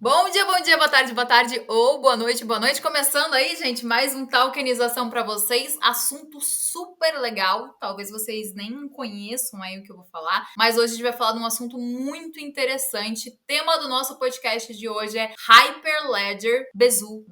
Bom dia, boa tarde ou boa noite. Começando aí, gente, mais um Talkenização pra vocês. Assunto super legal. Talvez vocês nem conheçam aí o que eu vou falar, mas hoje a gente vai falar de um assunto muito interessante. Tema do nosso podcast de hoje é Hyperledger, Bezu,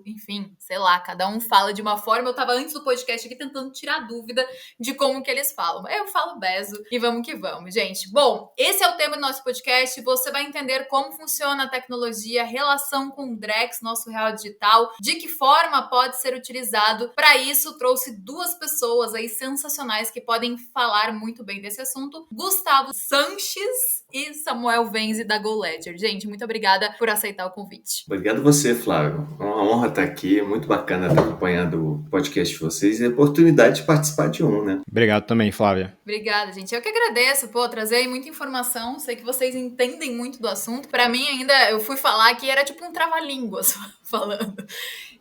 enfim, sei lá, cada um fala de uma forma. Eu tava antes do podcast aqui tentando tirar dúvida de como que eles falam. Eu falo Bezu e vamos que vamos, gente. Bom, esse é o tema do nosso podcast. Você vai entender como funciona a tecnologia, relação com o Drex, nosso real digital, de que forma pode ser utilizado. Para isso, trouxe duas pessoas aí sensacionais que podem falar muito bem desse assunto: Gustavo Sanches e Samuel Venzi da GoLedger. Gente, muito obrigada por aceitar o convite. Obrigado você, Flávio. É uma honra estar aqui, é muito bacana estar acompanhando o podcast de vocês e a oportunidade de participar de um, né? Obrigado também, Flávia. Obrigada, gente. Eu que agradeço, trazer aí muita informação. Sei que vocês entendem muito do assunto. Para mim, ainda, eu fui falar que era tipo um trava-línguas falando.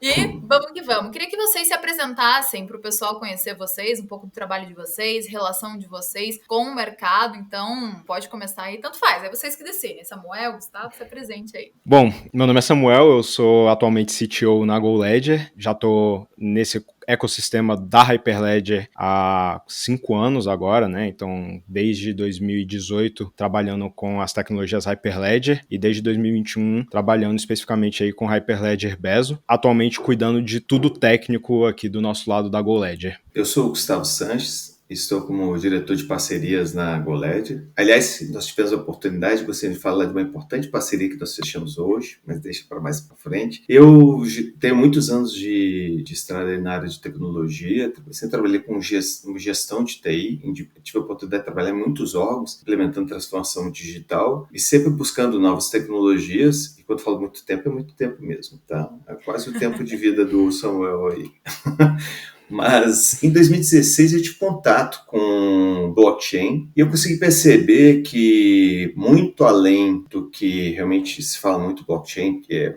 E vamos que vamos. Queria que vocês se apresentassem para o pessoal conhecer vocês, um pouco do trabalho de vocês, relação de vocês com o mercado. Então, pode começar aí, tanto faz. É vocês que decidem. Samuel, Gustavo, se apresente aí. Bom, meu nome é Samuel, eu sou atualmente CTO na GoLedger. Já estou nesse ecossistema da Hyperledger há 5 anos agora, né? Então, desde 2018 trabalhando com as tecnologias Hyperledger e desde 2021 trabalhando especificamente aí com Hyperledger Bezu, atualmente cuidando de tudo técnico aqui do nosso lado da GoLedger. Eu sou o Gustavo Sanches, estou como diretor de parcerias na GoLedger. Aliás, nós tivemos a oportunidade, gostaria de falar de uma importante parceria que nós fechamos hoje, mas deixa para mais para frente. Eu tenho muitos anos de estrada na área de tecnologia, sempre trabalhei com gestão de TI, tive a oportunidade de trabalhar em muitos órgãos, implementando transformação digital e sempre buscando novas tecnologias. E quando falo muito tempo, é muito tempo mesmo, tá? É quase o tempo de vida do Samuel aí. Mas em 2016 eu tive contato com blockchain e eu consegui perceber que muito além do que realmente se fala muito blockchain, que é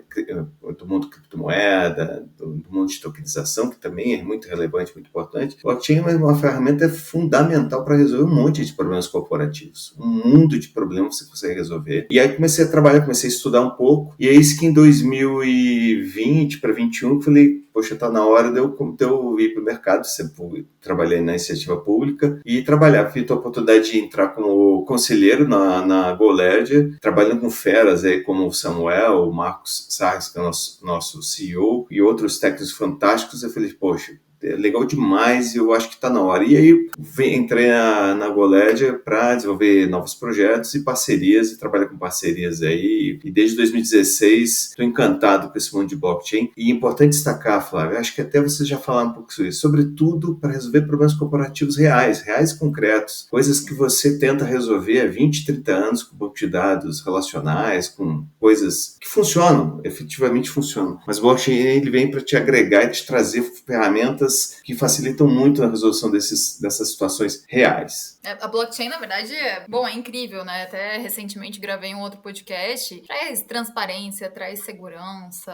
do mundo criptomoeda, do mundo de tokenização, que também é muito relevante, muito importante, blockchain é uma ferramenta fundamental para resolver um monte de problemas corporativos. Um mundo de problemas você consegue resolver. E aí comecei a trabalhar, comecei a estudar um pouco, e é isso que em 2020 para 2021 eu falei, poxa, está na hora de eu ir para o mercado. Sempre trabalhei na iniciativa pública e tive a oportunidade de entrar como conselheiro na GoLedger, trabalhando com feras aí como o Samuel, o Marcos Sarres, que é o nosso CEO, e outros técnicos fantásticos. Eu falei, poxa, é legal demais e eu acho que está na hora. E aí entrei na GoLedger para desenvolver novos projetos e parcerias, e trabalho com parcerias aí. E desde 2016 estou encantado com esse mundo de blockchain. E é importante destacar, Flávio, acho que até vocês já falaram um pouco sobre isso, sobretudo para resolver problemas corporativos reais e concretos, coisas que você tenta resolver há 20, 30 anos com banco de dados relacionais, com coisas que funcionam, efetivamente funcionam. Mas o blockchain ele vem para te agregar e te trazer ferramentas que facilitam muito a resolução dessas situações reais. A blockchain, na verdade, é incrível, né? Até recentemente gravei um outro podcast. Traz transparência, traz segurança,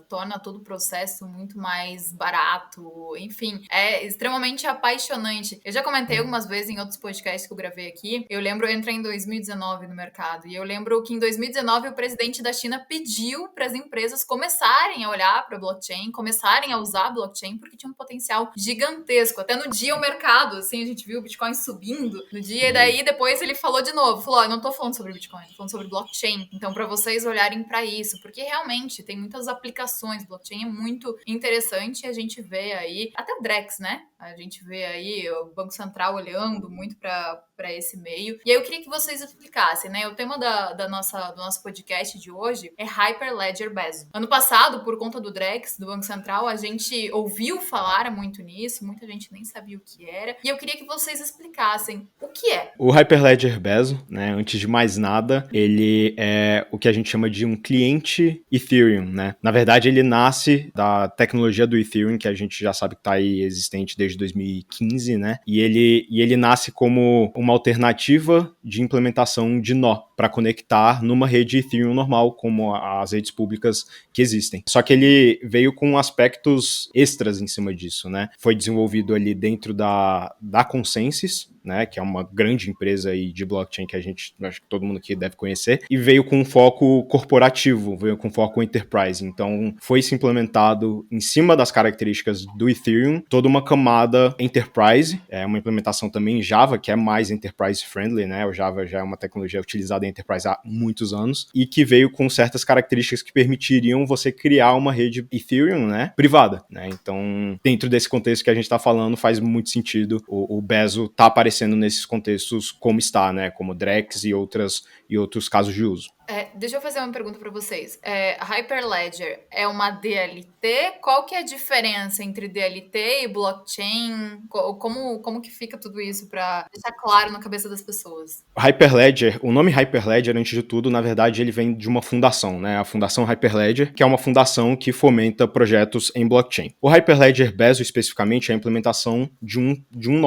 torna todo o processo muito mais barato. Enfim, é extremamente apaixonante. Eu já comentei algumas vezes em outros podcasts que eu gravei aqui. Eu lembro, eu entrei em 2019 no mercado. E eu lembro que em 2019 o presidente da China pediu para as empresas começarem a olhar para a blockchain, começarem a usar a blockchain, porque tinha um potencial gigantesco. Até no dia o mercado, assim, a gente viu o Bitcoin subindo no dia, e daí depois ele falou de novo, falou, eu não tô falando sobre Bitcoin, tô falando sobre blockchain. Então, para vocês olharem para isso, porque realmente tem muitas aplicações, blockchain é muito interessante, e a gente vê aí, até o Drex, né? A gente vê aí o Banco Central olhando muito para esse meio. E aí eu queria que vocês explicassem, né? O tema do nosso podcast de hoje é Hyperledger Bezu. Ano passado, por conta do Drex, do Banco Central, a gente ouviu falar muito nisso, muita gente nem sabia o que era. E eu queria que vocês explicassem o que é. O Hyperledger Bezu, né, antes de mais nada, ele é o que a gente chama de um cliente Ethereum, né? Na verdade, ele nasce da tecnologia do Ethereum, que a gente já sabe que está aí existente desde 2015, né? E ele nasce como uma alternativa de implementação de nó para conectar numa rede Ethereum normal, como as redes públicas que existem. Só que ele veio com aspectos extras em cima disso, né? Foi desenvolvido ali dentro da Consensys, né, que é uma grande empresa aí de blockchain que acho que todo mundo aqui deve conhecer, e veio com um foco corporativo, veio com foco enterprise. Então, foi se implementado em cima das características do Ethereum, toda uma camada enterprise, uma implementação também em Java, que é mais enterprise friendly, né? O Java já é uma tecnologia utilizada em enterprise há muitos anos, e que veio com certas características que permitiriam você criar uma rede Ethereum, né, privada, né? Então, dentro desse contexto que a gente está falando, faz muito sentido o Bezo tá aparecendo nesses contextos como está, né? Como Drex e outros casos de uso. Deixa eu fazer uma pergunta para vocês. Hyperledger é uma DLT? Qual que é a diferença entre DLT e blockchain? Como que fica tudo isso para deixar claro na cabeça das pessoas? Hyperledger, o nome Hyperledger, antes de tudo, na verdade, ele vem de uma fundação, né? A Fundação Hyperledger, que é uma fundação que fomenta projetos em blockchain. O Hyperledger Bezo, especificamente, é a implementação de um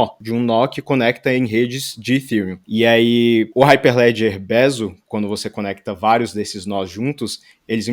nó que conecta em redes de Ethereum. E aí, o Hyperledger Bezo, quando você conecta vários desses nós juntos, eles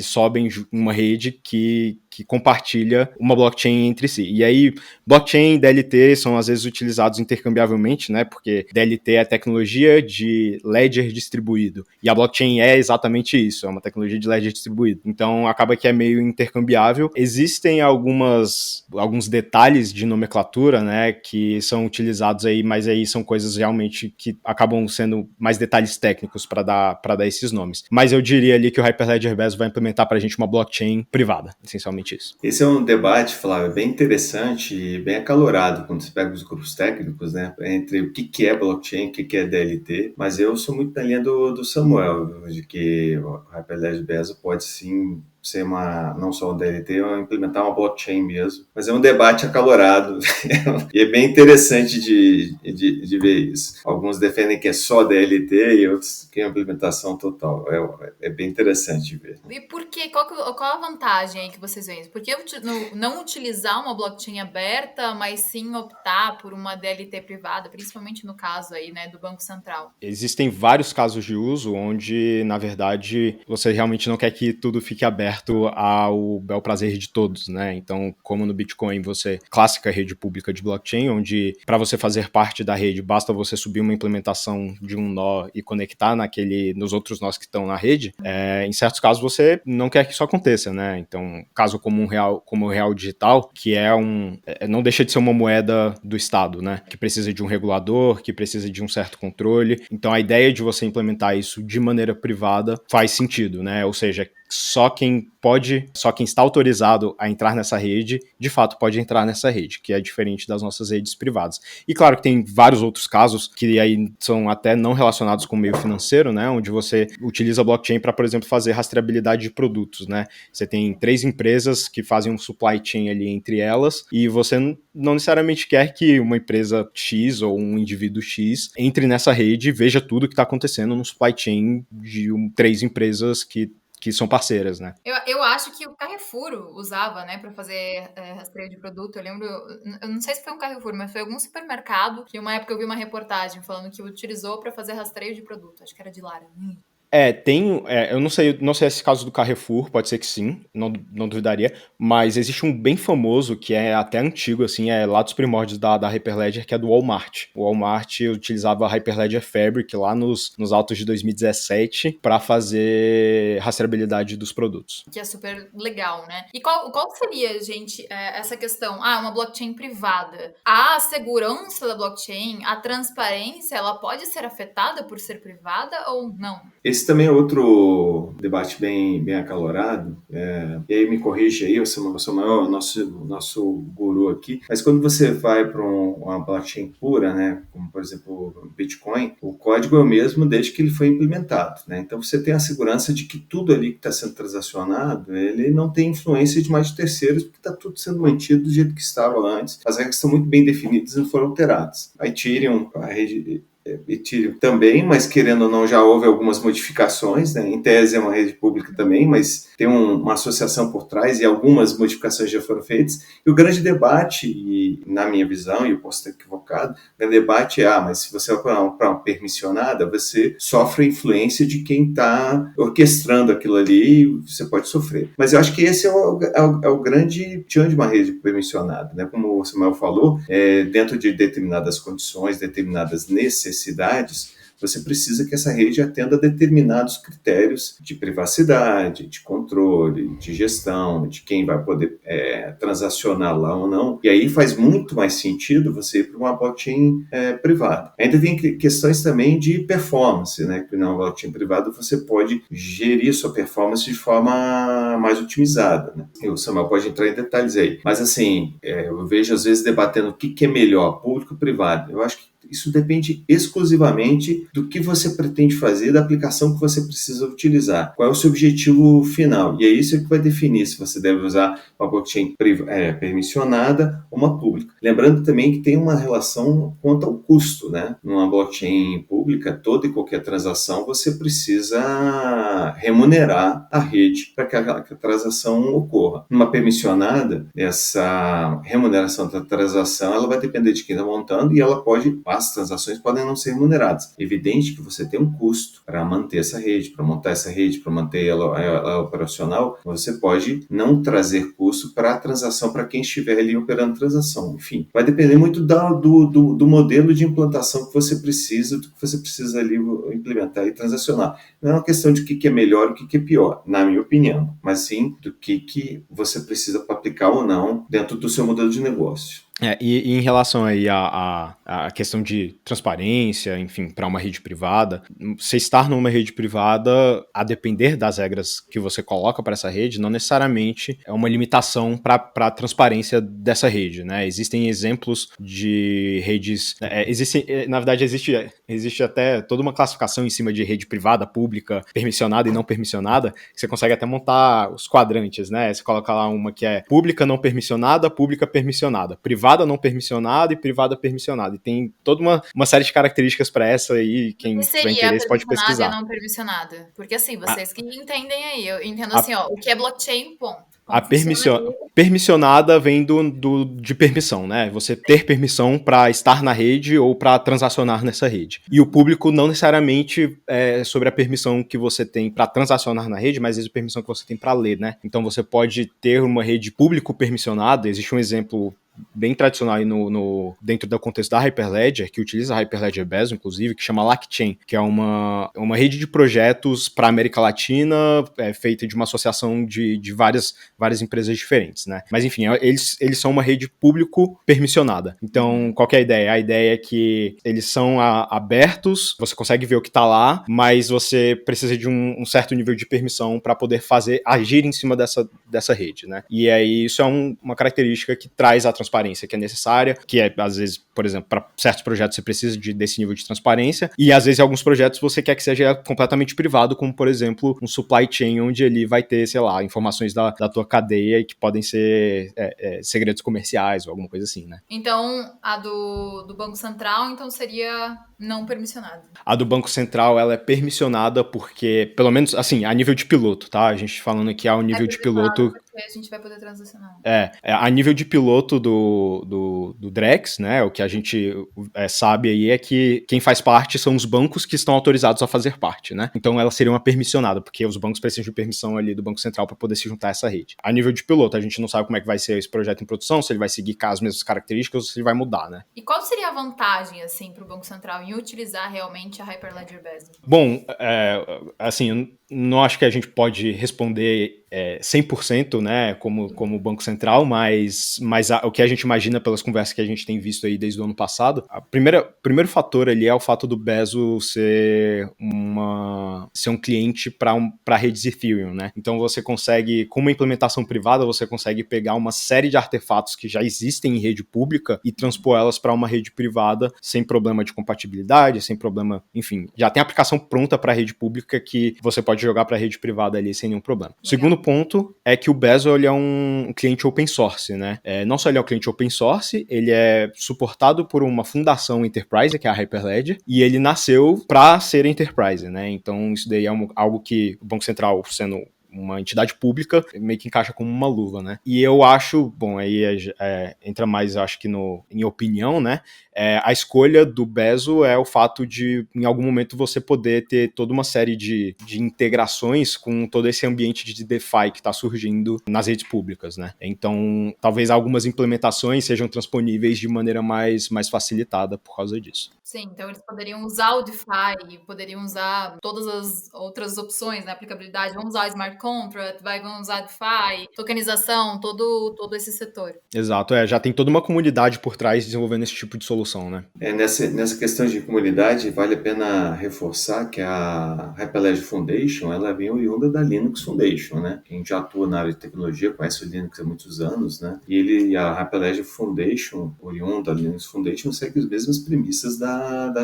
sobem uma rede que compartilha uma blockchain entre si. E aí, blockchain e DLT são às vezes utilizados intercambiavelmente, né? Porque DLT é a tecnologia de ledger distribuído. E a blockchain é exatamente isso, é uma tecnologia de ledger distribuído. Então, acaba que é meio intercambiável. Existem alguns detalhes de nomenclatura, né? Que são utilizados aí, mas aí são coisas realmente que acabam sendo mais detalhes técnicos para dar esses nomes. Mas eu diria ali que o Hyperledger Bezo vai implementar para a gente uma blockchain privada, essencialmente isso. Esse é um debate, Flávio, bem interessante e bem acalorado quando você pega os grupos técnicos, né, entre o que é blockchain, o que é DLT, mas eu sou muito na linha do Samuel, de que o Hyperledger Bezo pode sim ser não só um DLT, ou implementar uma blockchain mesmo. Mas é um debate acalorado e é bem interessante de ver isso. Alguns defendem que é só DLT e outros que é uma implementação total. É bem interessante de ver. E por quê? Qual a vantagem aí que vocês veem? Por que não utilizar uma blockchain aberta, mas sim optar por uma DLT privada, principalmente no caso aí, né, do Banco Central? Existem vários casos de uso onde, na verdade, você realmente não quer que tudo fique aberto ao bel prazer de todos, né? Então, como no Bitcoin, clássica rede pública de blockchain, onde para você fazer parte da rede, basta você subir uma implementação de um nó e conectar nos outros nós que estão na rede, em certos casos você não quer que isso aconteça, né? Então, caso como o real digital, que não deixa de ser uma moeda do Estado, né? Que precisa de um regulador, que precisa de um certo controle. Então, a ideia de você implementar isso de maneira privada faz sentido, né? Ou seja, só quem está autorizado a entrar nessa rede, de fato pode entrar nessa rede, que é diferente das nossas redes privadas. E claro que tem vários outros casos que aí são até não relacionados com o meio financeiro, né, onde você utiliza a blockchain para, por exemplo, fazer rastreabilidade de produtos, né. Você tem 3 empresas que fazem um supply chain ali entre elas e você não necessariamente quer que uma empresa X ou um indivíduo X entre nessa rede e veja tudo que está acontecendo no supply chain de 3 empresas que são parceiras, né? Eu acho que o Carrefour usava, né, para fazer rastreio de produto. Eu lembro, eu não sei se foi um Carrefour, mas foi algum supermercado que uma época eu vi uma reportagem falando que utilizou para fazer rastreio de produto. Acho que era de laranja. Eu não sei esse caso do Carrefour, pode ser que sim, não duvidaria, mas existe um bem famoso, que é até antigo, assim, lá dos primórdios da Hyperledger, que é do Walmart. O Walmart utilizava a Hyperledger Fabric lá nos autos de 2017 para fazer rastreabilidade dos produtos. Que é super legal, né? E qual seria, gente, essa questão? Uma blockchain privada. A segurança da blockchain, a transparência, ela pode ser afetada por ser privada ou não? Esse também é outro debate bem acalorado, e aí me corrige aí, o Samuel é o nosso guru aqui, mas quando você vai para uma blockchain pura, né, como por exemplo o Bitcoin, o código é o mesmo desde que ele foi implementado, né? Então você tem a segurança de que tudo ali que está sendo transacionado, ele não tem influência de mais terceiros, porque está tudo sendo mantido do jeito que estava antes, as regras estão muito bem definidas e não foram alteradas. A Ethereum, a rede Ethereum também, mas querendo ou não já houve algumas modificações, né? Em tese é uma rede pública também, mas tem uma associação por trás e algumas modificações já foram feitas. E o grande debate, na minha visão, e eu posso estar colocado. O debate mas se você vai para uma permissionada, você sofre a influência de quem está orquestrando aquilo ali, e você pode sofrer. Mas eu acho que esse é o grande tchan de uma rede permissionada, né? Como o Samuel falou, dentro de determinadas condições, determinadas necessidades, você precisa que essa rede atenda a determinados critérios de privacidade, de controle, de gestão, de quem vai poder transacionar lá ou não. E aí faz muito mais sentido você ir para uma blockchain privada. Ainda tem questões também de performance, né? Que na blockchain privada você pode gerir sua performance de forma mais otimizada, né? E o Samuel pode entrar em detalhes aí. Mas assim, eu vejo às vezes debatendo o que é melhor, público ou privado. Eu acho que isso depende exclusivamente do que você pretende fazer, da aplicação que você precisa utilizar. Qual é o seu objetivo final? E é isso que vai definir se você deve usar uma blockchain permissionada ou uma pública. Lembrando também que tem uma relação quanto ao custo, né? Numa blockchain pública, toda e qualquer transação, você precisa remunerar a rede para que a transação ocorra. Numa permissionada, essa remuneração da transação ela vai depender de quem está montando e ela pode, as transações podem não ser remuneradas. É evidente que você tem um custo para manter essa rede, para montar essa rede, para manter ela operacional. Você pode não trazer custo para a transação, para quem estiver ali operando a transação. Enfim, vai depender muito do modelo de implantação que você precisa, do que você precisa ali implementar e transacionar. Não é uma questão de o que é melhor e o que é pior, na minha opinião, mas sim do que você precisa para aplicar ou não dentro do seu modelo de negócio. E em relação aí à questão de transparência, enfim, para uma rede privada, você estar numa rede privada, a depender das regras que você coloca para essa rede, não necessariamente é uma limitação para a transparência dessa rede, né? Existem exemplos de redes, na verdade existe até toda uma classificação em cima de rede privada, pública, permissionada e não permissionada, que você consegue até montar os quadrantes, né? Você coloca lá uma que é pública não permissionada, pública permissionada, privada não permissionada e privada permissionada. E tem toda uma série de características para essa aí, quem tiver interesse pode pesquisar. E a não permissionada? Porque assim, vocês que entendem aí, eu entendo assim, o que é blockchain, ponto. A permissionada vem de permissão, né? Você ter permissão para estar na rede ou para transacionar nessa rede. E o público não necessariamente é sobre a permissão que você tem para transacionar na rede, mas a permissão que você tem para ler, né? Então você pode ter uma rede público permissionada. Existe um exemplo bem tradicional aí dentro do contexto da Hyperledger, que utiliza a Hyperledger Bezo, inclusive, que chama LACchain, que é uma rede de projetos para a América Latina, feita de uma associação de várias empresas diferentes, né? Mas enfim, eles são uma rede público permissionada. Então, qual que é a ideia? A ideia é que eles são abertos, você consegue ver o que está lá, mas você precisa de um certo nível de permissão para poder agir em cima dessa rede, né? E aí isso é uma característica que traz a transparência que é necessária, que às vezes, por exemplo, para certos projetos você precisa desse nível de transparência, e às vezes em alguns projetos você quer que seja completamente privado, como por exemplo um supply chain, onde ele vai ter, sei lá, informações da tua cadeia que podem ser segredos comerciais ou alguma coisa assim, né? Então, a do Banco Central, então seria não permissionada. A do Banco Central, ela é permissionada porque, pelo menos, assim, a nível de piloto, tá? A gente falando aqui ao nível de piloto... Porque a gente vai poder transacionar. A nível de piloto do Drex, né? O que a gente sabe aí é que quem faz parte são os bancos que estão autorizados a fazer parte, né? Então ela seria uma permissionada, porque os bancos precisam de permissão ali do Banco Central para poder se juntar a essa rede. A nível de piloto, a gente não sabe como é que vai ser esse projeto em produção, se ele vai seguir as mesmas características ou se ele vai mudar, né? E qual seria a vantagem, assim, para o Banco Central em utilizar realmente a Hyperledger Bezo? Bom, assim, eu não acho que a gente pode responder 100%, né, como Banco Central, mas o que a gente imagina pelas conversas que a gente tem visto aí desde o ano passado, primeiro fator ali é o fato do Bezo ser um cliente para redes Ethereum, né? Então você consegue, com uma implementação privada, você consegue pegar uma série de artefatos que já existem em rede pública e transpor elas para uma rede privada sem problema de compatibilidade, sem problema, enfim, já tem aplicação pronta para a rede pública que você pode jogar para a rede privada ali sem nenhum problema. Legal. Segundo ponto é que o Bezo ele é um cliente open source, né? Não só ele é um cliente open source, ele é suportado por uma fundação enterprise, que é a Hyperledger, e ele nasceu para ser enterprise, né? Então isso daí é algo que o Banco Central, sendo uma entidade pública, meio que encaixa como uma luva, né? E eu acho, bom, aí entra mais, eu acho que em opinião, né? a escolha do Bezo é o fato de, em algum momento, você poder ter toda uma série de integrações com todo esse ambiente de DeFi que está surgindo nas redes públicas, né? Então, talvez algumas implementações sejam transponíveis de maneira mais facilitada por causa disso. Sim, então eles poderiam usar o DeFi, poderiam usar todas as outras opções, né? Aplicabilidade, vamos usar Smart Contract, vamos usar DeFi, tokenização, todo esse setor. Exato, já tem toda uma comunidade por trás desenvolvendo esse tipo de solução, né? Nessa questão de comunidade, vale a pena reforçar que a Hyperledger Foundation, ela vem oriunda da Linux Foundation, né? Quem já atua na área de tecnologia conhece o Linux há muitos anos, né? E a Hyperledger Foundation, oriunda da Linux Foundation, segue as mesmas premissas da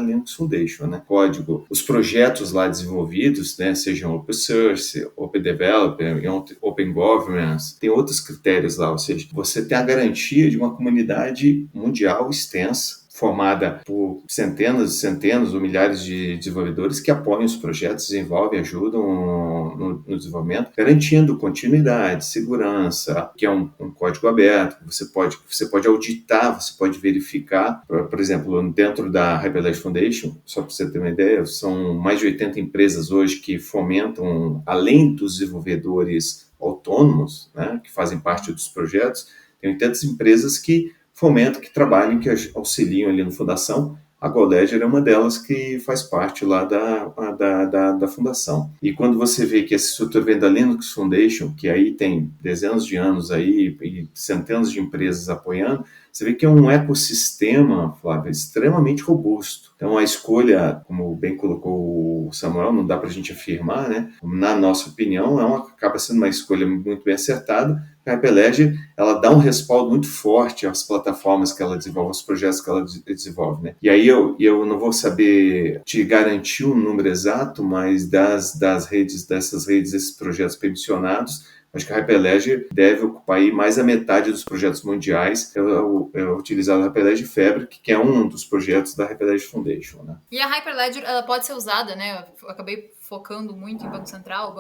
Linux Foundation, né? Código, os projetos lá desenvolvidos, né? Sejam Open Source, Open Developer, Open Governance, tem outros critérios lá, ou seja, você tem a garantia de uma comunidade mundial extensa, formada por centenas e centenas ou milhares de desenvolvedores que apoiam os projetos, desenvolvem, ajudam no desenvolvimento, garantindo continuidade, segurança, que é um código aberto, que você pode auditar, você pode verificar. Por exemplo, dentro da Hyperledger Foundation, só para você ter uma ideia, são mais de 80 empresas hoje que fomentam, além dos desenvolvedores autônomos, né, que fazem parte dos projetos, tem 80 empresas que fomentam, que trabalham, que auxiliam ali na fundação. A GoLedger é uma delas que faz parte lá da fundação. E quando você vê que essa estrutura vem da Linux Foundation, que aí tem dezenas de anos aí e centenas de empresas apoiando, você vê que é um ecossistema, Flávio, extremamente robusto. Então a escolha, como bem colocou o Samuel, não dá para a gente afirmar, né? Na nossa opinião, acaba sendo uma escolha muito bem acertada. A Hyperledger, ela dá um respaldo muito forte às plataformas que ela desenvolve, aos projetos que ela desenvolve, né? E aí eu não vou saber te garantir um número exato, mas dessas redes, desses projetos permissionados, acho que a Hyperledger deve ocupar aí mais a metade dos projetos mundiais. É utilizado a Hyperledger Fabric, que é um dos projetos da Hyperledger Foundation, né? E a Hyperledger, ela pode ser usada, né? Eu acabei focando muito em Banco Central,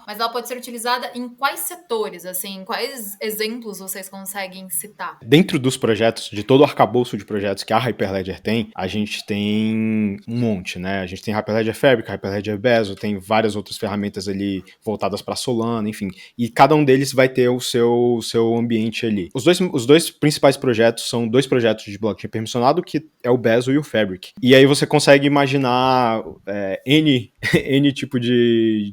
mas ela pode ser utilizada em quais setores, assim, quais exemplos vocês conseguem citar? Dentro dos projetos, de todo o arcabouço de projetos que a Hyperledger tem, a gente tem um monte, né? A gente tem Hyperledger Fabric, Hyperledger Bezo, tem várias outras ferramentas ali voltadas para Solana, enfim, e cada um deles vai ter o seu ambiente ali. Os dois principais projetos são dois projetos de blockchain permissionado, que é o Bezo e o Fabric. E aí você consegue imaginar N tipo de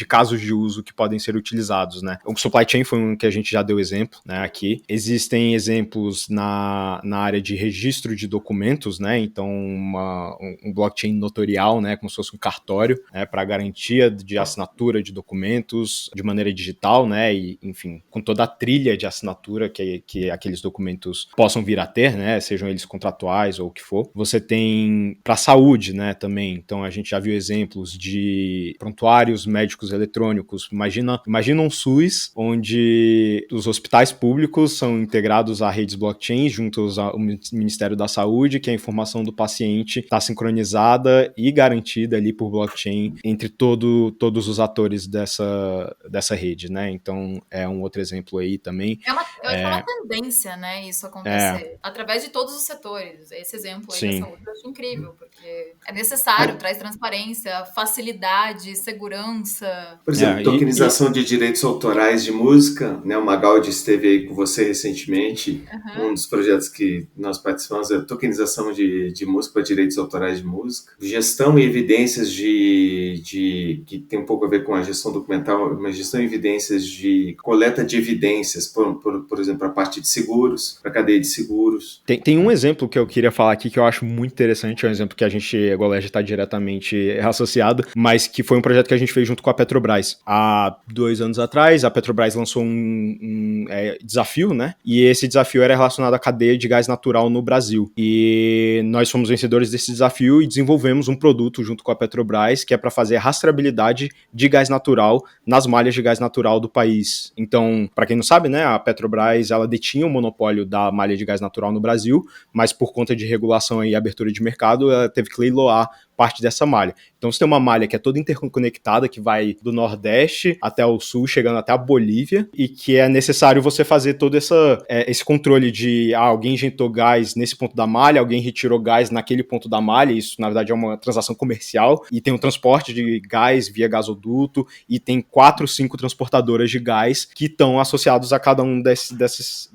casos de uso que podem ser utilizados, né? O supply chain foi um que a gente já deu exemplo, né, aqui. Existem exemplos na área de registro de documentos, né? Então, um blockchain notorial, né, como se fosse um cartório, né, para garantia de assinatura de documentos de maneira digital, né? E, enfim, com toda a trilha de assinatura que aqueles documentos possam vir a ter, né? Sejam eles contratuais ou o que for. Você tem para saúde, né, também. Então, a gente já viu exemplos de prontuários médicos eletrônicos. Imagina um SUS onde os hospitais públicos são integrados a redes blockchain juntos ao Ministério da Saúde, que a informação do paciente está sincronizada e garantida ali por blockchain entre todos os atores dessa rede, né? Então, é um outro exemplo aí também. Eu acho que é uma tendência, né, isso acontecer, através de todos os setores. Esse exemplo aí da saúde eu acho incrível, porque é necessário, traz transparência, facilidade, segurança. Por exemplo, tokenização de direitos autorais de música, né? O Magaldi esteve aí com você recentemente. Um dos projetos que nós participamos é a tokenização de música para direitos autorais de música. Gestão e evidências que tem um pouco a ver com a gestão documental, mas gestão e evidências de coleta de evidências, por exemplo, a parte de seguros, para a cadeia de seguros. Tem um exemplo que eu queria falar aqui que eu acho muito interessante, é um exemplo que a GoLedger está diretamente associado, mas que foi um projeto que a gente fez junto com a Petrobras. Há 2 anos atrás, a Petrobras lançou um desafio, né? E esse desafio era relacionado à cadeia de gás natural no Brasil. E nós fomos vencedores desse desafio e desenvolvemos um produto junto com a Petrobras que é para fazer a rastreabilidade de gás natural nas malhas de gás natural do país. Então, para quem não sabe, né, a Petrobras ela detinha o monopólio da malha de gás natural no Brasil, mas por conta de regulação e abertura de mercado, ela teve que leiloar parte dessa malha. Então você tem uma malha que é toda interconectada, que vai do Nordeste até o Sul, chegando até a Bolívia, e que é necessário você fazer todo esse controle de alguém injetou gás nesse ponto da malha, alguém retirou gás naquele ponto da malha, isso na verdade é uma transação comercial, e tem um transporte de gás via gasoduto, e tem 4, 5 transportadoras de gás que estão associados a cada um desses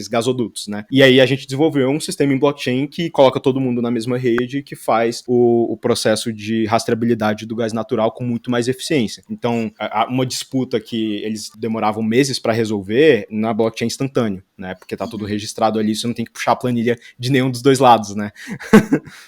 gasodutos, né? E aí a gente desenvolveu um sistema em blockchain que coloca todo mundo na mesma rede, que faz o processo de rastreabilidade do gás natural com muito mais eficiência. Então, uma disputa que eles demoravam meses para resolver, na blockchain instantâneo, né? Porque tá tudo registrado ali, você não tem que puxar a planilha de nenhum dos dois lados, né?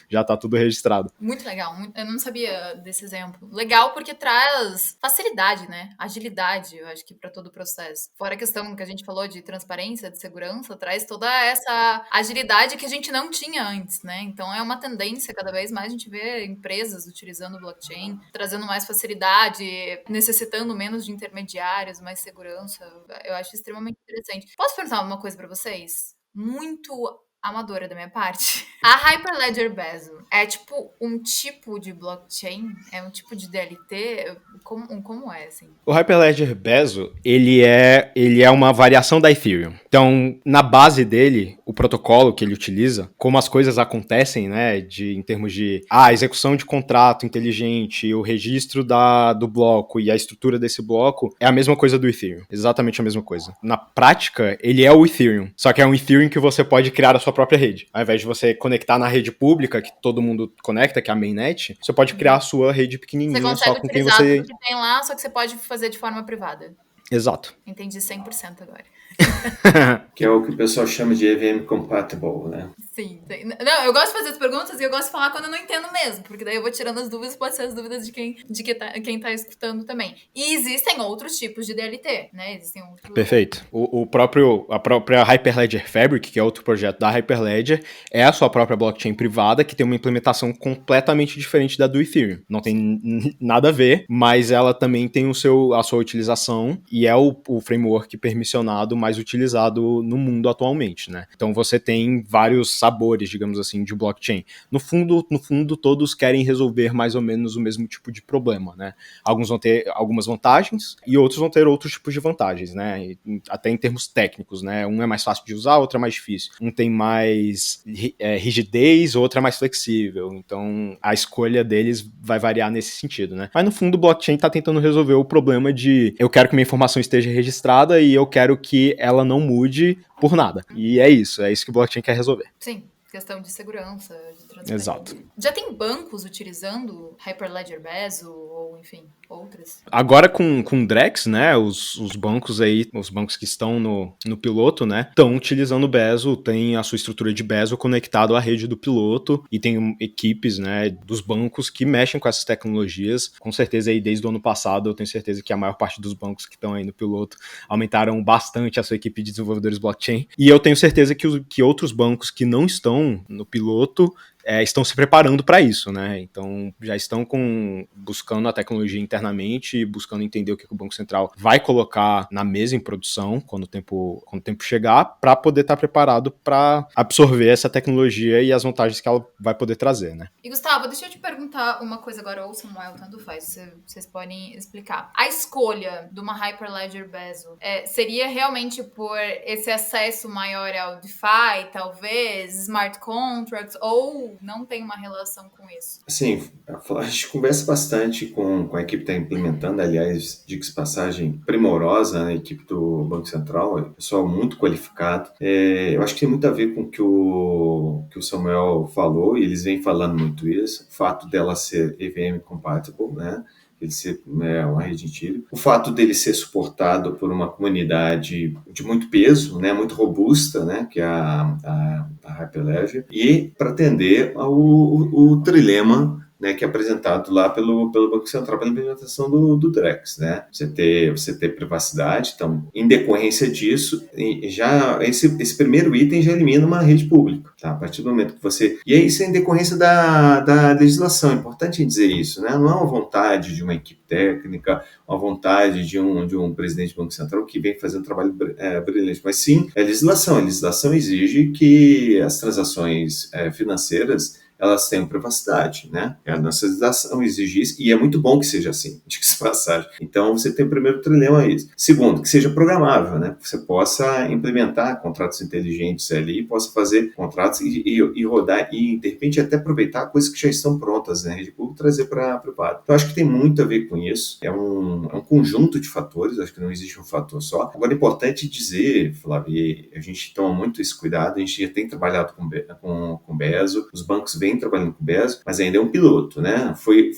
Já tá tudo registrado. Muito legal. Eu não sabia desse exemplo. Legal porque traz facilidade, né? Agilidade, eu acho que para todo o processo. Fora a questão que a gente falou de transparência, de segurança, traz toda essa agilidade que a gente não tinha antes, né? Então é uma tendência, cada vez mais a gente vê empresas utilizando o blockchain, trazendo mais facilidade, necessitando menos de intermediários, mais segurança. Eu acho extremamente interessante. Posso perguntar uma coisa para vocês? Muito amadora da minha parte. A Hyperledger Bezo é tipo um tipo de blockchain? É um tipo de DLT? Como é, assim? O Hyperledger Bezo, ele é uma variação da Ethereum. Então, na base dele, o protocolo que ele utiliza, como as coisas acontecem, né, em termos de execução de contrato inteligente, o registro do bloco e a estrutura desse bloco, é a mesma coisa do Ethereum. Exatamente a mesma coisa. Na prática, ele é o Ethereum. Só que é um Ethereum que você pode criar a sua própria rede. Ao invés de você conectar na rede pública, que todo mundo conecta, que é a mainnet, você pode criar a sua rede pequenininha, só com quem você... Tudo que tem lá, só que você pode fazer de forma privada. Exato. Entendi 100% agora. Que é o que o pessoal chama de EVM compatible, né? Sim. Não, eu gosto de fazer as perguntas e eu gosto de falar quando eu não entendo mesmo, porque daí eu vou tirando as dúvidas, pode ser as dúvidas de quem tá escutando também. E existem outros tipos de DLT, né? Existem outros... Perfeito. A própria Hyperledger Fabric, que é outro projeto da Hyperledger, é a sua própria blockchain privada, que tem uma implementação completamente diferente da do Ethereum. Não tem nada a ver, mas ela também tem a sua utilização e é o framework permissionado mais utilizado no mundo atualmente, né? Então você tem vários sabores, digamos assim, de blockchain. No fundo, todos querem resolver mais ou menos o mesmo tipo de problema, né? Alguns vão ter algumas vantagens e outros vão ter outros tipos de vantagens, né? Até em termos técnicos, né? Um é mais fácil de usar, outro é mais difícil. Um tem mais rigidez, outro é mais flexível. Então, a escolha deles vai variar nesse sentido, né? Mas, no fundo, o blockchain está tentando resolver o problema de eu quero que minha informação esteja registrada e eu quero que ela não mude por nada. E é isso que o blockchain quer resolver. Sim, questão de segurança, de transparência. Exato. Já tem bancos utilizando Hyperledger Bezo ou, enfim, outras? Agora com Drex, né, os bancos aí, os bancos que estão no piloto, né, estão utilizando o Bezo, tem a sua estrutura de Bezo conectado à rede do piloto e tem equipes, né, dos bancos que mexem com essas tecnologias. Com certeza aí desde o ano passado eu tenho certeza que a maior parte dos bancos que estão aí no piloto aumentaram bastante a sua equipe de desenvolvedores blockchain. E eu tenho certeza que outros bancos que não estão no piloto estão se preparando para isso, né? Então já estão buscando a tecnologia internamente, buscando entender o que o Banco Central vai colocar na mesa em produção quando o tempo chegar, para poder estar preparado para absorver essa tecnologia e as vantagens que ela vai poder trazer, né? E Gustavo, deixa eu te perguntar uma coisa agora, ou Samuel, tanto faz, vocês podem explicar. A escolha de uma Hyperledger Bezo seria realmente por esse acesso maior ao DeFi, talvez, smart contracts, ou não tem uma relação com isso? Assim, a gente conversa bastante com a equipe que está implementando, aliás, diga-se passagem, primorosa, né, a equipe do Banco Central, é pessoal muito qualificado. Eu acho que tem muito a ver com o que o Samuel falou, e eles vêm falando muito isso, o fato dela ser EVM compatible, né? Ele ser uma rede em tiro. O fato dele ser suportado por uma comunidade de muito peso, né, muito robusta, né, que é a Hyperledger, e para atender o trilema, né, que é apresentado lá pelo Banco Central pela implementação do Drex, né? Você ter privacidade, então, em decorrência disso, já esse primeiro item já elimina uma rede pública, tá? A partir do momento que você... E isso é em decorrência da legislação, é importante dizer isso, né? Não é uma vontade de uma equipe técnica, uma vontade de um presidente do Banco Central que vem fazendo um trabalho brilhante, mas sim a legislação. A legislação exige que as transações financeiras elas tenham privacidade, né? A nossa legislação exige isso, e é muito bom que seja assim, diga-se de passagem. Então, você tem o primeiro trilhão a isso. Segundo, que seja programável, né? Que você possa implementar contratos inteligentes ali, possa fazer contratos e rodar, e de repente até aproveitar coisas que já estão prontas, né? Rede pública, trazer para a privada. Então, acho que tem muito a ver com isso. É um conjunto de fatores, acho que não existe um fator só. Agora, é importante dizer, Flávio, a gente toma muito esse cuidado, a gente já tem trabalhado com BESO, os bancos vêm trabalhando com BESO, mas ainda é um piloto, né? Foi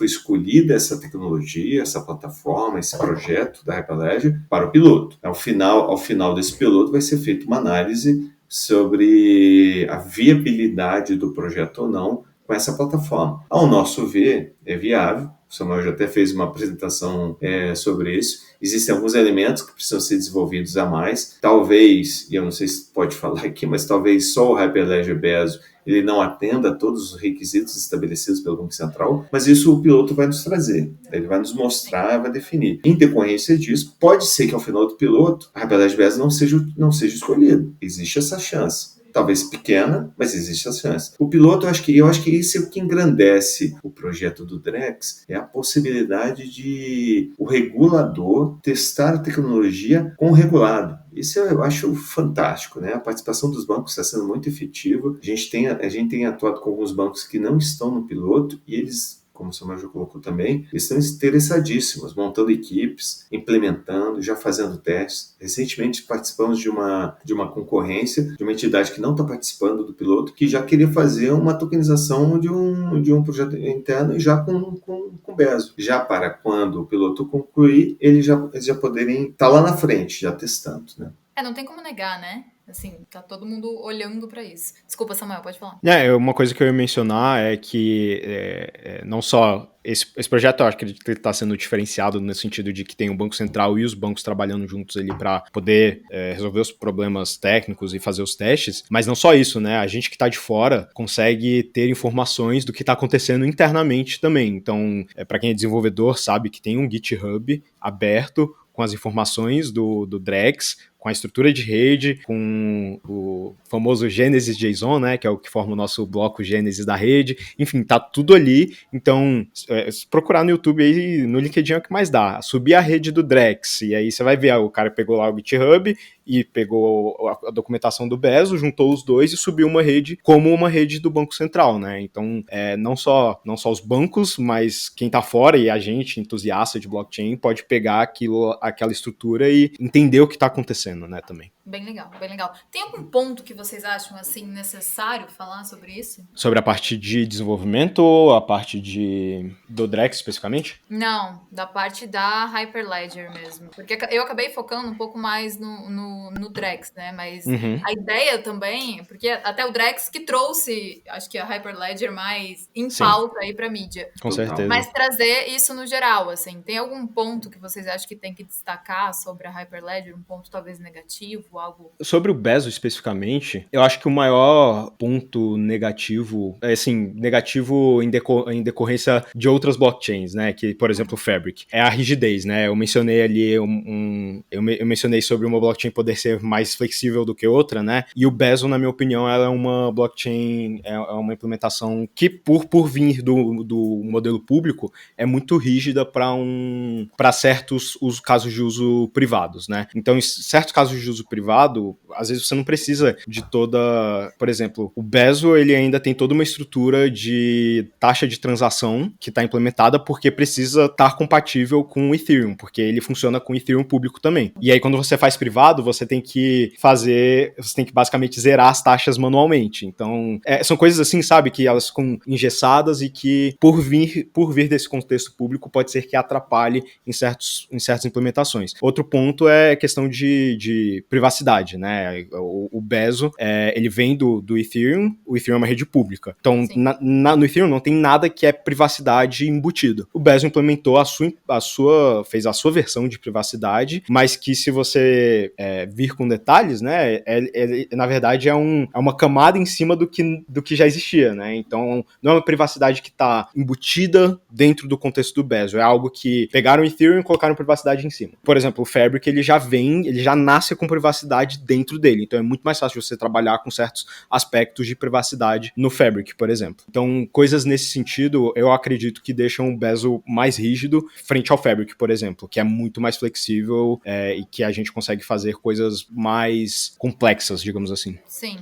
escolhida essa tecnologia, essa plataforma, esse projeto da Hyperledger para o piloto. Ao final desse piloto vai ser feita uma análise sobre a viabilidade do projeto ou não com essa plataforma. Ao nosso ver, é viável. O Samuel já até fez uma apresentação sobre isso. Existem alguns elementos que precisam ser desenvolvidos a mais. Talvez, e eu não sei se pode falar aqui, mas talvez só o Hyperledger BESO ele não atenda a todos os requisitos estabelecidos pelo Banco Central, mas isso o piloto vai nos trazer. Ele vai nos mostrar, vai definir. Em decorrência disso, pode ser que ao final do piloto, a Hyperledger BESO não seja escolhido. Existe essa chance. Talvez pequena, mas existe a chance. O piloto, eu acho que isso é o que engrandece o projeto do Drex, é a possibilidade de o regulador testar a tecnologia com o regulado. Isso eu acho fantástico, né? A participação dos bancos está sendo muito efetiva. A gente tem atuado com alguns bancos que não estão no piloto e eles, como o Samuel já colocou também, eles estão interessadíssimos, montando equipes, implementando, já fazendo testes. Recentemente participamos de uma concorrência, de uma entidade que não está participando do piloto, que já queria fazer uma tokenização de um projeto interno já com BESO. Já para quando o piloto concluir, eles já poderem estar lá na frente, já testando, né? Não tem como negar, né? Assim, tá todo mundo olhando pra isso. Desculpa, Samuel, pode falar. Uma coisa que eu ia mencionar é que não só esse projeto, eu acho que ele está sendo diferenciado no sentido de que tem o Banco Central e os bancos trabalhando juntos ali para poder resolver os problemas técnicos e fazer os testes, mas não só isso, né? A gente que está de fora consegue ter informações do que está acontecendo internamente também. Então, para quem é desenvolvedor, sabe que tem um GitHub aberto com as informações do Drex, com a estrutura de rede, com o famoso Genesis JSON, né, que é o que forma o nosso bloco Genesis da rede. Enfim, tá tudo ali. Então, se procurar no YouTube aí, no LinkedIn é o que mais dá. Subir a rede do Drex, e aí você vai ver, o cara pegou lá o GitHub e pegou a documentação do BESO, juntou os dois e subiu uma rede como uma rede do Banco Central, né? Então, não só os bancos, mas quem tá fora e a gente, entusiasta de blockchain, pode pegar aquela estrutura e entender o que tá acontecendo, né, também. Bem legal, bem legal. Tem algum ponto que vocês acham, assim, necessário falar sobre isso? Sobre a parte de desenvolvimento ou a parte do Drex, especificamente? Não, da parte da Hyperledger mesmo. Porque eu acabei focando um pouco mais no Drex, né? Mas a ideia também, porque até o Drex que trouxe, acho que a Hyperledger mais em pauta aí pra mídia. Com certeza. Mas trazer isso no geral, assim. Tem algum ponto que vocês acham que tem que destacar sobre a Hyperledger? Um ponto talvez negativo? Algo... Sobre o BESO especificamente, eu acho que o maior ponto negativo é, assim, negativo em decorrência de outras blockchains, né, que, por exemplo, o Fabric, é a rigidez, né, eu mencionei ali, eu mencionei sobre uma blockchain poder ser mais flexível do que outra, né, e o BESO, na minha opinião, ela é uma blockchain, é uma implementação que, por vir do modelo público, é muito rígida para certos casos de uso privados, né, então, em certos casos de uso privado, às vezes você não precisa de toda... Por exemplo, o BESO, ele ainda tem toda uma estrutura de taxa de transação que está implementada porque precisa estar compatível com o Ethereum, porque ele funciona com o Ethereum público também. E aí, quando você faz privado, você tem que basicamente zerar as taxas manualmente. Então, são coisas assim, sabe, que elas ficam engessadas e que, por vir desse contexto público, pode ser que atrapalhe em certas implementações. Outro ponto é a questão de privacidade, né? O BESO, ele vem do Ethereum, o Ethereum é uma rede pública. Então, no Ethereum não tem nada que é privacidade embutido. O BESO implementou fez a sua versão de privacidade, mas que se você vir com detalhes, né, na verdade é uma camada em cima do que já existia, né? Então, não é uma privacidade que está embutida dentro do contexto do BESO, é algo que pegaram o Ethereum e colocaram privacidade em cima. Por exemplo, o Fabric, ele já nasce com privacidade privacidade dentro dele. Então é muito mais fácil você trabalhar com certos aspectos de privacidade no Fabric, por exemplo. Então, coisas nesse sentido, eu acredito que deixam o Bezo mais rígido frente ao Fabric, por exemplo, que é muito mais flexível e que a gente consegue fazer coisas mais complexas, digamos assim. Sim.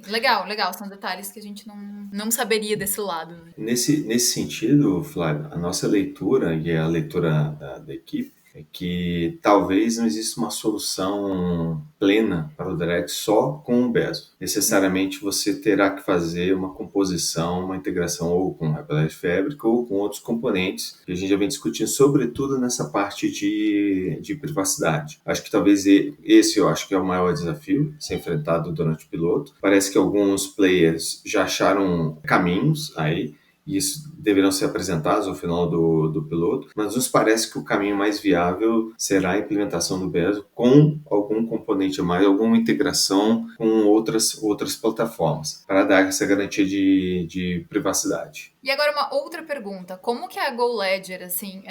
Legal. São detalhes que a gente não saberia desse lado. Né? Nesse sentido, Flávio, a nossa leitura, e a leitura da equipe, é que talvez não exista uma solução plena para o Direct só com o Bezo. Necessariamente você terá que fazer uma composição, uma integração ou com o Hyperledger Fabric ou com outros componentes que a gente já vem discutindo, sobretudo nessa parte de privacidade. Acho que talvez esse eu acho que é o maior desafio ser enfrentado durante o piloto. Parece que alguns players já acharam caminhos aí, e isso deverão ser apresentados ao final do piloto, mas nos parece que o caminho mais viável será a implementação do Bezo com algum componente a mais, alguma integração com outras plataformas, para dar essa garantia de privacidade. E agora uma outra pergunta, como que a GoLedger, assim,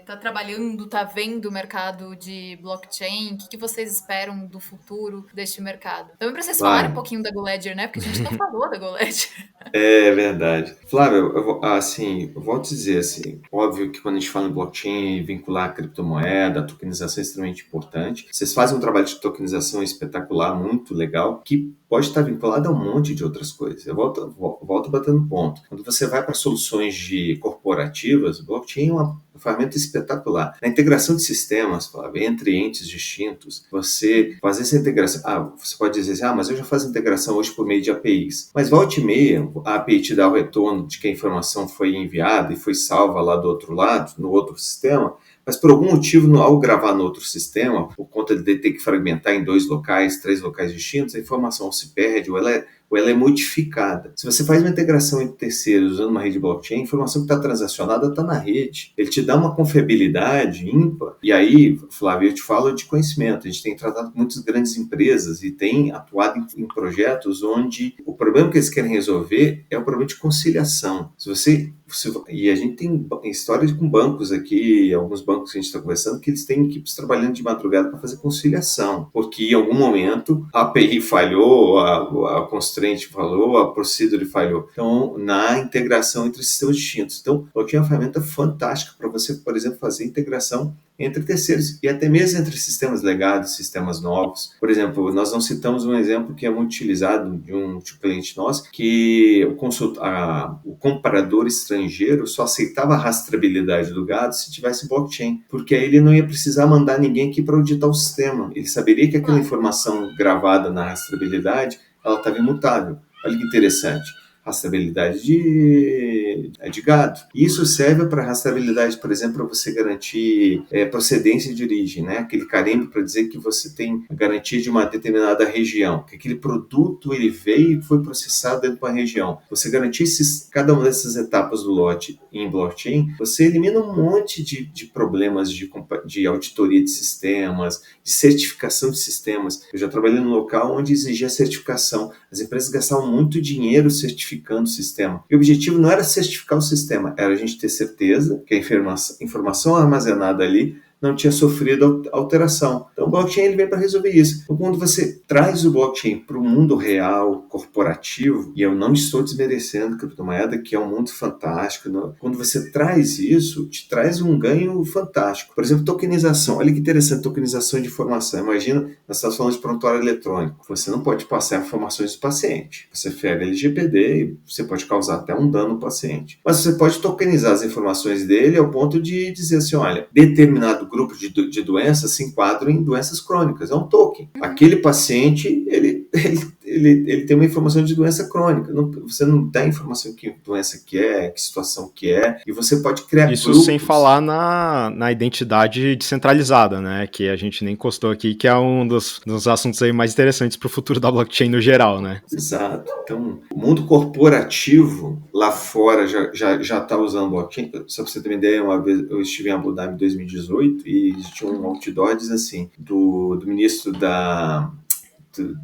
tá trabalhando, tá vendo o mercado de blockchain? O que vocês esperam do futuro deste mercado? Também para vocês falarem um pouquinho da GoLedger, né? Porque a gente não falou da GoLedger. É verdade. Flávio, eu vou te dizer assim, óbvio que quando a gente fala em blockchain, vincular a criptomoeda, a tokenização é extremamente importante. Vocês fazem um trabalho de tokenização espetacular, muito legal, que pode estar vinculado a um monte de outras coisas. Eu volto batendo ponto. Quando você vai para soluções corporativas, blockchain é uma ferramenta espetacular. Na integração de sistemas, Flávio, entre entes distintos, você fazer essa integração... você pode dizer assim, mas eu já faço integração hoje por meio de APIs. Mas volta e meia, a API te dá o retorno de que a informação foi enviada e foi salva lá do outro lado, no outro sistema, mas por algum motivo, ao gravar no outro sistema, por conta de ter que fragmentar em 2 locais, 3 locais distintos, a informação se perde ou ela é modificada. Se você faz uma integração entre terceiros usando uma rede blockchain, a informação que está transacionada está na rede. Ele te dá uma confiabilidade ímpar. E aí, Flávio, eu te falo de conhecimento. A gente tem tratado com muitas grandes empresas e tem atuado em projetos onde o problema que eles querem resolver é o problema de conciliação. E a gente tem histórias com bancos aqui, alguns bancos que a gente está conversando, que eles têm equipes trabalhando de madrugada para fazer conciliação, porque em algum momento a API falhou, a constraint falhou, a procedure falhou. Então, na integração entre sistemas distintos. Então, o blockchain é uma ferramenta fantástica para você, por exemplo, fazer integração entre terceiros e até mesmo entre sistemas legados, sistemas novos. Por exemplo, nós não citamos um exemplo que é muito utilizado de um cliente nosso, que o comprador estrangeiro só aceitava a rastreabilidade do gado se tivesse blockchain, porque aí ele não ia precisar mandar ninguém aqui para auditar o sistema. Ele saberia que aquela informação gravada na rastreabilidade, ela estava imutável. Olha que interessante. Rastreabilidade de gado. Isso serve para rastreabilidade, por exemplo, para você garantir procedência de origem, né? Aquele carimbo para dizer que você tem garantia de uma determinada região, que aquele produto ele veio e foi processado dentro de uma região. Você garantir cada uma dessas etapas do lote em blockchain, você elimina um monte de problemas de auditoria de sistemas, de certificação de sistemas. Eu já trabalhei num local onde exigia certificação. As empresas gastavam muito dinheiro certificando o sistema. E o objetivo não era certificar o sistema, era a gente ter certeza que a informação armazenada ali não tinha sofrido alteração. Então, o blockchain ele vem para resolver isso. Então, quando você traz o blockchain para o mundo real, corporativo, e eu não estou desmerecendo criptomoeda, que é um mundo fantástico, não. Quando você traz isso, te traz um ganho fantástico. Por exemplo, tokenização. Olha que interessante, tokenização de informação. Imagina, nós estamos falando de prontuário eletrônico. Você não pode passar informações do paciente. Você fere LGPD e você pode causar até um dano ao paciente. Mas você pode tokenizar as informações dele ao ponto de dizer assim, olha, determinado grupo de doenças se enquadram em doenças crônicas. É um token. Aquele paciente, ele tem uma informação de doença crônica. Você não dá informação que doença que é, que situação que é, e você pode criar isso grupos. Sem falar na identidade descentralizada, né? Que a gente nem encostou aqui, que é um dos assuntos aí mais interessantes para o futuro da blockchain no geral, né? Exato. Então, o mundo corporativo lá fora já está usando blockchain. Só para você ter uma ideia, uma vez eu estive em Abu Dhabi em 2018 e tinha um outdoor diz assim, do ministro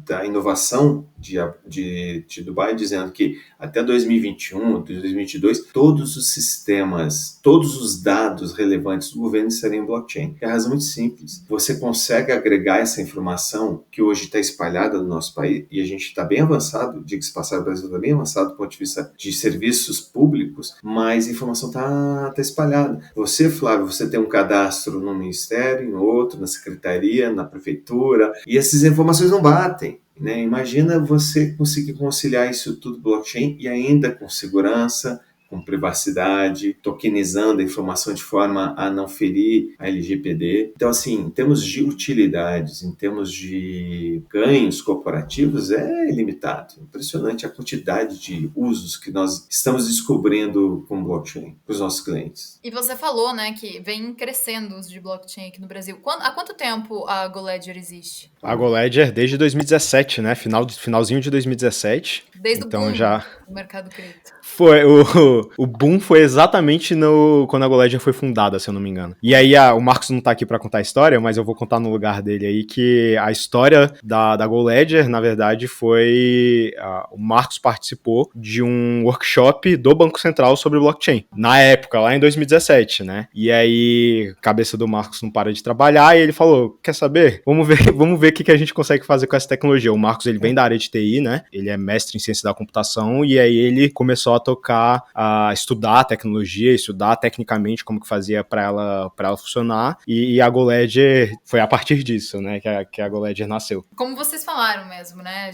da inovação de Dubai, dizendo que até 2021, 2022, todos os sistemas, todos os dados relevantes do governo seriam em blockchain. É a razão muito simples. Você consegue agregar essa informação que hoje está espalhada no nosso país, e a gente está bem avançado, diga-se passar, o Brasil está bem avançado do ponto de vista de serviços públicos, mas a informação está espalhada. Você, Flávio, você tem um cadastro no ministério, em outro, na secretaria, na prefeitura, e essas informações não batem. Né? Imagina você conseguir conciliar isso tudo blockchain e ainda com segurança, com privacidade, tokenizando a informação de forma a não ferir a LGPD. Então, assim, em termos de utilidades, em termos de ganhos corporativos, é ilimitado. Impressionante a quantidade de usos que nós estamos descobrindo com blockchain para os nossos clientes. E você falou, né, que vem crescendo o uso de blockchain aqui no Brasil. Há quanto tempo a GoLedger existe? A GoLedger desde 2017, né? Finalzinho de 2017. Desde então, o boom já do mercado cripto. Foi, o boom foi exatamente quando a GoLedger foi fundada, se eu não me engano. E aí, o Marcos não tá aqui pra contar a história, mas eu vou contar no lugar dele aí, que a história da GoLedger, na verdade, foi... o Marcos participou de um workshop do Banco Central sobre blockchain. Na época, lá em 2017, né? E aí, a cabeça do Marcos não para de trabalhar, e ele falou, quer saber? Vamos ver o que a gente consegue fazer com essa tecnologia. O Marcos, ele vem da área de TI, né? Ele é mestre em ciência da computação, e aí ele começou a tocar, a estudar a tecnologia, estudar tecnicamente como que fazia para ela funcionar, e a GoLedger foi a partir disso, né, que a GoLedger nasceu. Como vocês falaram mesmo, né,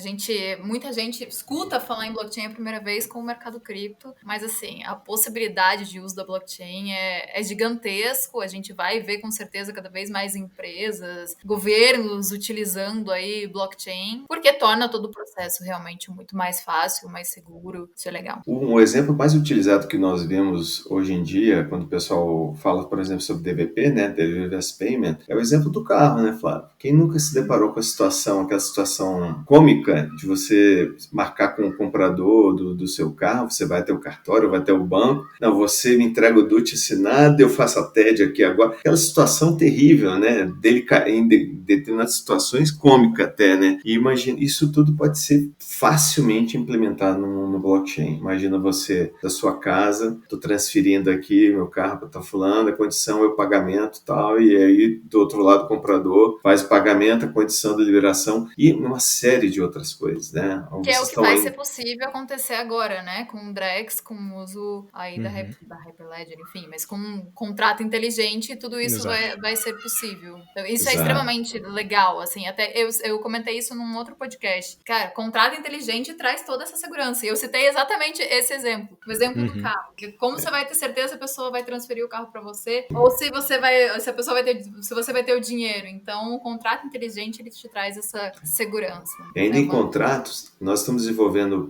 muita gente escuta falar em blockchain a primeira vez com o mercado cripto, mas assim, a possibilidade de uso da blockchain é gigantesco, a gente vai ver com certeza cada vez mais empresas, governos utilizando aí blockchain, porque torna todo o processo realmente muito mais fácil, mais seguro, isso é legal. O exemplo mais utilizado que nós vemos hoje em dia, quando o pessoal fala, por exemplo, sobre DVP, né, Delivery as Payment, é o exemplo do carro, né, Flávio? Quem nunca se deparou com aquela situação cômica de você marcar com o comprador do seu carro, você vai até o cartório, vai até o banco, não, você me entrega o DUT assinado, eu faço a TED aqui agora. Aquela situação terrível, né, em determinadas situações, cômica até, né? E imagina, isso tudo pode ser facilmente implementado no blockchain. Imagina você, da sua casa, estou transferindo aqui meu carro para fulano, a condição é o pagamento e tal, e aí do outro lado o comprador faz o pagamento, a condição da liberação e uma série de outras coisas, né? Que é o que vai ser possível acontecer agora, né? Com o Drex, com o uso aí da Hyperledger, enfim, mas com um contrato inteligente, tudo isso vai ser possível. Então, isso é extremamente legal, assim, até eu comentei isso num outro podcast. Cara, contrato inteligente traz toda essa segurança. E eu citei exatamente esse exemplo, o exemplo do carro. Como você vai ter certeza se a pessoa vai transferir o carro para você, ou se você vai ter o dinheiro. Então, o contrato inteligente, ele te traz essa segurança. E ainda em contratos, nós estamos desenvolvendo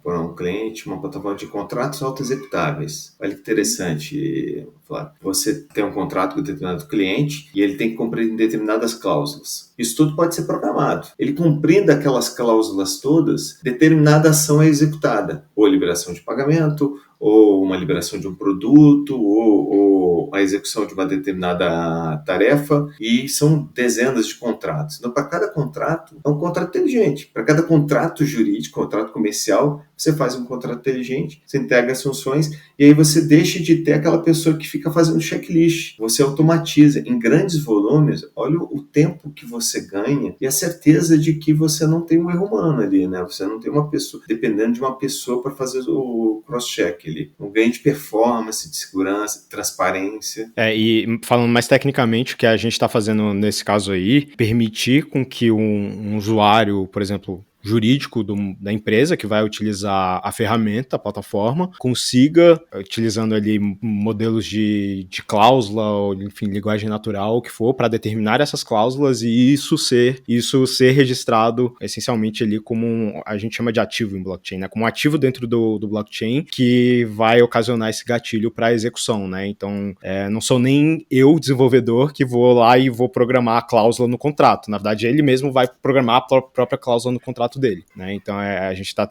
para um cliente uma plataforma de contratos auto-executáveis. Olha que interessante, Flávio. Você tem um contrato com um determinado cliente e ele tem que cumprir determinadas cláusulas. Isso tudo pode ser programado. Ele cumprindo aquelas cláusulas todas, determinada ação é executada. Ou liberação de pagamento, ou uma liberação de um produto, ou a execução de uma determinada tarefa, e são dezenas de contratos. Então, para cada contrato, é um contrato inteligente. Para cada contrato jurídico, contrato comercial, você faz um contrato inteligente, você integra as funções, e aí você deixa de ter aquela pessoa que fica fazendo checklist. Você automatiza em grandes volumes, olha o tempo que você ganha e a certeza de que você não tem um erro humano ali, né? Você não tem uma pessoa, dependendo de uma pessoa para fazer o cross-check ali. Um ganho de performance, de segurança, de transparência. E falando mais tecnicamente, o que a gente está fazendo nesse caso aí, permitir com que um usuário, por exemplo, jurídico da empresa que vai utilizar a ferramenta, a plataforma, consiga, utilizando ali modelos de cláusula, ou enfim, linguagem natural, o que for, para determinar essas cláusulas e isso ser registrado essencialmente ali como a gente chama de ativo em blockchain, né? Como um ativo dentro do blockchain que vai ocasionar esse gatilho para a execução, né? Então, não sou nem eu, desenvolvedor, que vou lá e vou programar a cláusula no contrato. Na verdade, ele mesmo vai programar a própria cláusula no contrato contrato dele, né? Então a gente está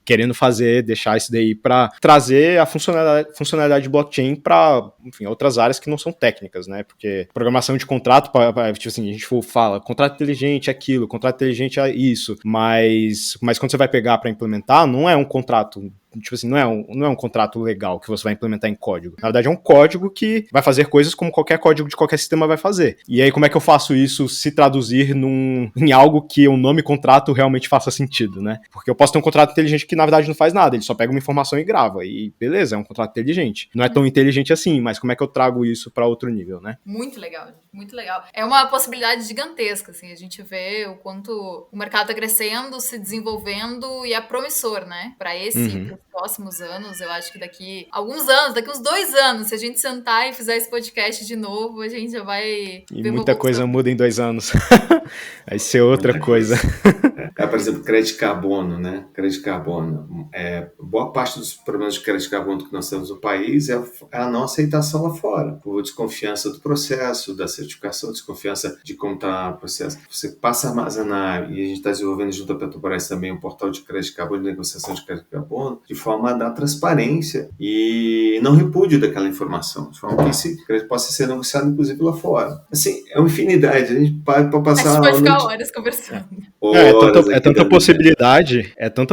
querendo deixar isso daí para trazer a funcionalidade de blockchain para, enfim, outras áreas que não são técnicas, né? Porque programação de contrato, tipo assim, a gente fala contrato inteligente é aquilo, contrato inteligente é isso, mas quando você vai pegar para implementar, não é um contrato, tipo assim, não é um contrato legal que você vai implementar em código. Na verdade, é um código que vai fazer coisas como qualquer código de qualquer sistema vai fazer. E aí, como é que eu faço isso se traduzir em algo que o nome contrato realmente faça sentido, né? Porque eu posso ter um contrato inteligente que, na verdade, não faz nada. Ele só pega uma informação e grava. E beleza, é um contrato inteligente. Não é tão inteligente assim, mas como é que eu trago isso para outro nível, né? Muito legal, muito legal. É uma possibilidade gigantesca, assim. A gente vê o quanto o mercado tá crescendo, se desenvolvendo e é promissor, né? Para pros próximos anos, eu acho que daqui uns 2 anos, se a gente sentar e fizer esse podcast de novo, a gente já vai E ver muita coisa muda em 2 anos. Vai ser outra Muita coisa. Por exemplo, crédito carbono, né? Crédito carbono. Boa parte dos problemas de crédito carbono que nós temos no país é a não aceitação lá fora, por desconfiança do processo, da certificação, desconfiança de como está o processo. Você passa a armazenar, e a gente está desenvolvendo junto à Petrobras também um portal de crédito carbono, de negociação de crédito carbono, de forma a dar transparência e não repúdio daquela informação, de forma que esse crédito possa ser negociado, inclusive, lá fora. Assim, é uma infinidade, a gente pode passar... A gente pode ficar horas conversando. É tanta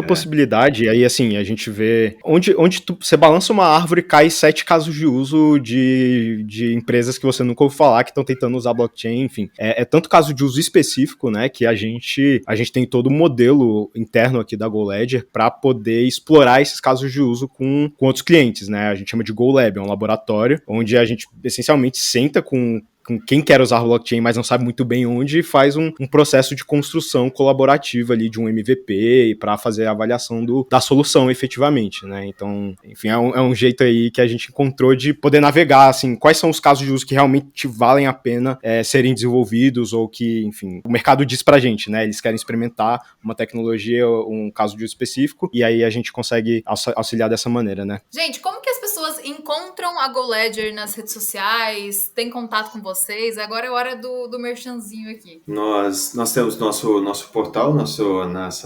possibilidade, e aí assim, a gente vê onde você balança uma árvore, cai 7 casos de uso de empresas que você nunca ouviu falar, que estão tentando usar blockchain, enfim. É tanto caso de uso específico, né, que a gente tem todo um modelo interno aqui da GoLedger para poder explorar esses casos de uso com outros clientes, né, a gente chama de GoLab, é um laboratório, onde a gente essencialmente senta com quem quer usar blockchain, mas não sabe muito bem onde, faz um processo de construção colaborativa ali de um MVP para fazer a avaliação da solução efetivamente, né? Então, enfim, é um jeito aí que a gente encontrou de poder navegar, assim, quais são os casos de uso que realmente valem a pena serem desenvolvidos ou que, enfim, o mercado diz pra gente, né? Eles querem experimentar uma tecnologia, um caso de uso específico, e aí a gente consegue auxiliar dessa maneira, né? Gente, como que as pessoas encontram a GoLedger nas redes sociais? Tem contato com vocês? Agora é hora do merchanzinho aqui. Nós temos nosso portal, nossa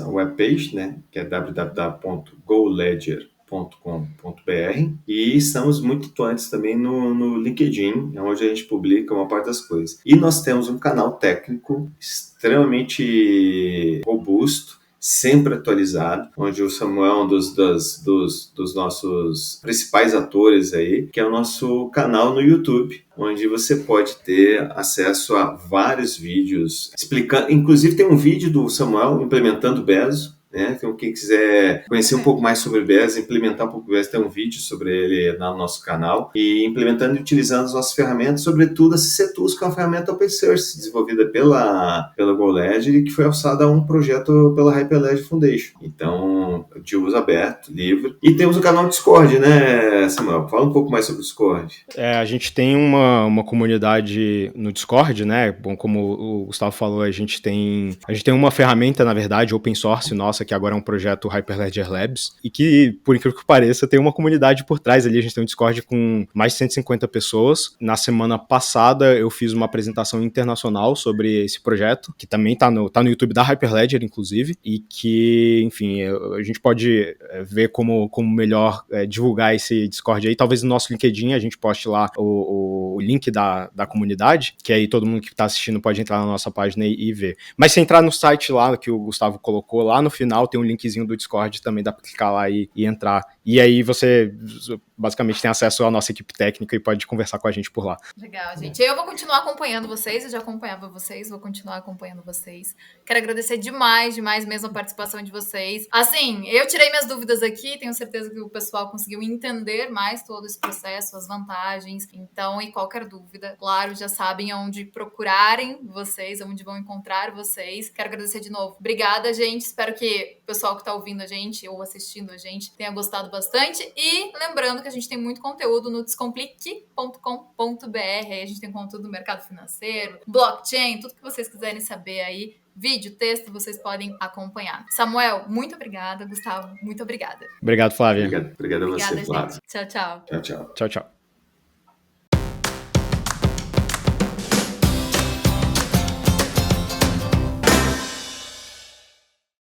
webpage, né, que é www.goledger.com.br, e estamos muito atuantes também no LinkedIn, onde a gente publica uma parte das coisas. E nós temos um canal técnico extremamente robusto, sempre atualizado, onde o Samuel é um dos nossos principais atores aí, que é o nosso canal no YouTube, onde você pode ter acesso a vários vídeos explicando, inclusive tem um vídeo do Samuel implementando o Bezo, né? Então, quem quiser conhecer um pouco mais sobre o Bezo, implementar um pouco o Bezo, tem um vídeo sobre ele no nosso canal, e implementando e utilizando as nossas ferramentas, sobretudo a CC-Tools, que é uma ferramenta open source, desenvolvida pela GoLedger e que foi alçada a um projeto pela Hyperledger Foundation. Então, de uso aberto, livre. E temos o canal Discord, né, Samuel? Fala um pouco mais sobre o Discord. A gente tem uma comunidade no Discord, né? Bom, como o Gustavo falou, a gente tem uma ferramenta, na verdade, open source nossa, que agora é um projeto Hyperledger Labs, e que, por incrível que pareça, tem uma comunidade por trás ali. A gente tem um Discord com mais de 150 pessoas. Na semana passada, eu fiz uma apresentação internacional sobre esse projeto, que também tá no YouTube da Hyperledger, inclusive, e que, enfim, a gente pode ver como melhor divulgar esse Discord aí. Talvez no nosso LinkedIn a gente poste lá o link da comunidade, que aí todo mundo que está assistindo pode entrar na nossa página e ver. Mas se entrar no site lá, que o Gustavo colocou, lá no final tem um linkzinho do Discord, também dá para clicar lá e entrar. E aí você basicamente tem acesso à nossa equipe técnica e pode conversar com a gente por lá. Legal, gente. Eu vou continuar acompanhando vocês, eu já acompanhava vocês, vou continuar acompanhando vocês. Quero agradecer demais mesmo a participação de vocês. Assim, eu tirei minhas dúvidas aqui, tenho certeza que o pessoal conseguiu entender mais todo esse processo, as vantagens. Então, e qualquer dúvida, claro, já sabem onde procurarem vocês, onde vão encontrar vocês. Quero agradecer de novo. Obrigada, gente. Espero que o pessoal que está ouvindo a gente ou assistindo a gente tenha gostado bastante. E lembrando que a gente tem muito conteúdo no descomplique.com.br. Aí a gente tem conteúdo do mercado financeiro, blockchain, tudo que vocês quiserem saber aí. Vídeo, texto, vocês podem acompanhar. Samuel, muito obrigada. Gustavo, muito obrigada. Obrigado, Flávia. Obrigado a você, Flávia. Gente. Tchau, tchau. Tchau, tchau. Tchau, tchau.